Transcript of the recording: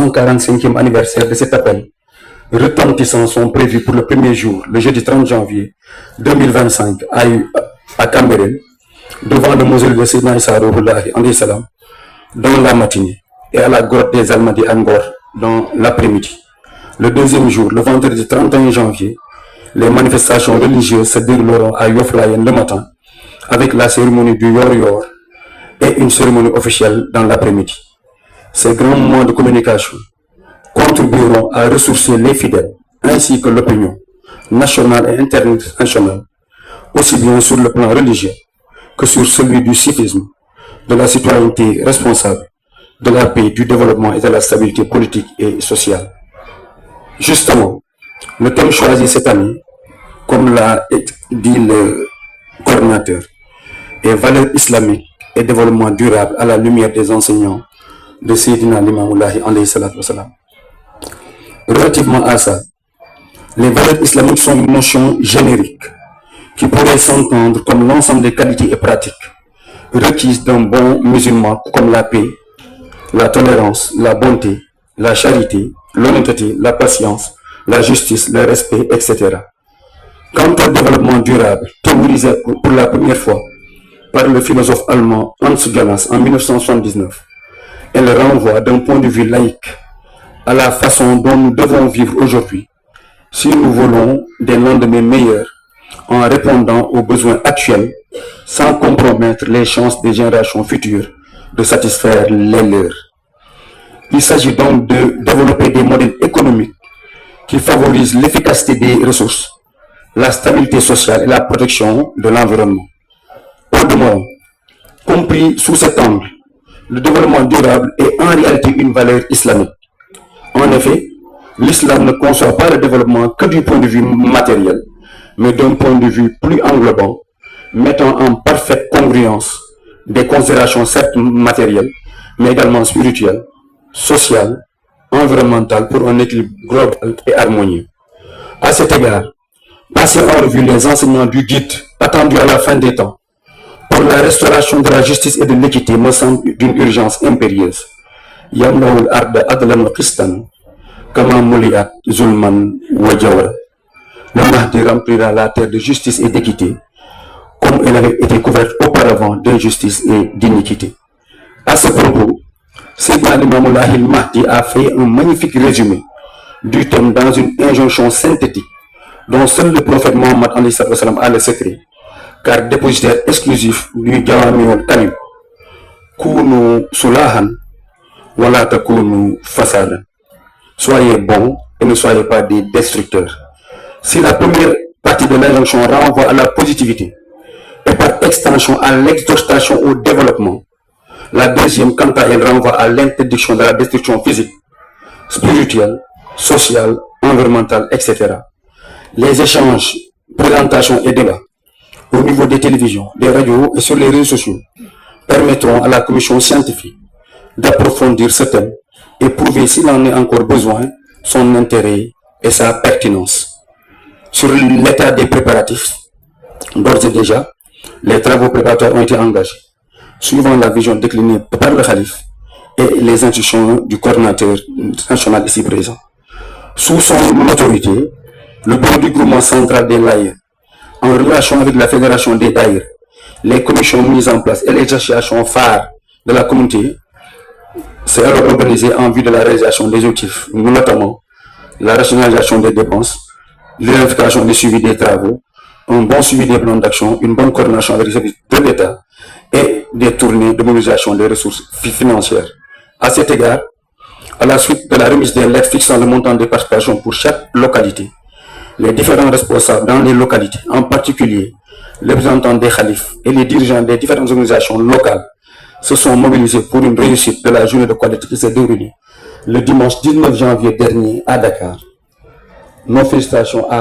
145e anniversaire de cet appel retentissants sont prévus pour le premier jour, le jeudi 30 janvier 2025 à Cambérène, devant le mausolée de Seydina Issa Rouhoulahi dans la matinée et à la grotte des Almadies à Ngor dans l'après-midi. Le deuxième jour, le vendredi 31 janvier, les manifestations religieuses se dérouleront à Yoff Layène le matin avec la cérémonie du Yor Yor et une cérémonie officielle dans l'après-midi. Ces grands moments de communication contribueront à ressourcer les fidèles ainsi que l'opinion nationale et internationale, aussi bien sur le plan religieux que sur celui du civisme, de la citoyenneté responsable, de la paix, du développement et de la stabilité politique et sociale. Justement, le thème choisi cette année, comme l'a dit le coordinateur, est valeurs islamiques et développement durable à la lumière des enseignants de Seydina Limamou-Lahi alayhi salatu wassalam. Relativement à ça, les valeurs islamiques sont une notion générique qui pourrait s'entendre comme l'ensemble des qualités et pratiques requises d'un bon musulman, comme la paix, la tolérance, la bonté, la charité, l'honnêteté, la patience, la justice, le respect, etc. Quant au développement durable, théorisé pour la première fois par le philosophe allemand Hans Jonas en 1979, elle renvoie d'un point de vue laïque à la façon dont nous devons vivre aujourd'hui si nous voulons des lendemains meilleurs en répondant aux besoins actuels sans compromettre les chances des générations futures de satisfaire les leurs. Il s'agit donc de développer des modèles économiques qui favorisent l'efficacité des ressources, la stabilité sociale et la protection de l'environnement. Au demeurant, compris sous cet angle, le développement durable est en réalité une valeur islamique. En effet, l'islam ne conçoit pas le développement que du point de vue matériel, mais d'un point de vue plus englobant, mettant en parfaite congruence des considérations certes matérielles, mais également spirituelles, sociales, environnementales pour un équilibre global et harmonieux. À cet égard, passer en revue les enseignements du guide attendu à la fin des temps pour la restauration de la justice et de l'équité me semble d'une urgence impérieuse. Yamnawul arda adlan wa qistan kama muliat zulman wa jawra. Le Mahdi remplira la terre de justice et d'équité comme elle avait été couverte auparavant d'injustice et d'iniquité. À ce propos, Seydina Limamou-Lahi al-Mahdi a fait un magnifique résumé du thème dans une injonction synthétique dont seul le prophète Mohammed a le secret, car dépositaire exclusif du Jawami'ul Kalim. Kunu sulahan wala takunu fasadan. Soyez bons et ne soyez pas des destructeurs. Si la première partie de l'injonction renvoie à la positivité et par extension à l'exhortation au développement, la deuxième, quant à elle, renvoie à l'interdiction de la destruction physique, spirituelle, sociale, environnementale, etc. Les échanges, présentations et débats au niveau des télévisions, des radios et sur les réseaux sociaux permettront à la commission scientifique d'approfondir ce thème et prouver s'il en est encore besoin son intérêt et sa pertinence. Sur l'état des préparatifs, d'ores et déjà, les travaux préparatoires ont été engagés, suivant la vision déclinée par le Khalif et les instructions du coordinateur national ici présent. Sous son autorité, le bureau du groupement central des Laïcs, en relation avec la fédération des Daïrs, les commissions mises en place et les associations phares de la communauté, s'est alors organisé en vue de la réalisation des objectifs, notamment la rationalisation des dépenses, l'identification des suivis des travaux, un bon suivi des plans d'action, une bonne coordination avec les services de l'État et des tournées de mobilisation des ressources financières. À cet égard, à la suite de la remise des lettres fixant le montant des participations pour chaque localité, les différents responsables dans les localités, en particulier les représentants des khalifs et les dirigeants des différentes organisations locales, se sont mobilisés pour une réussite de la journée de qualité qui s'est déroulée le dimanche 19 janvier dernier à Dakar. Nos félicitations à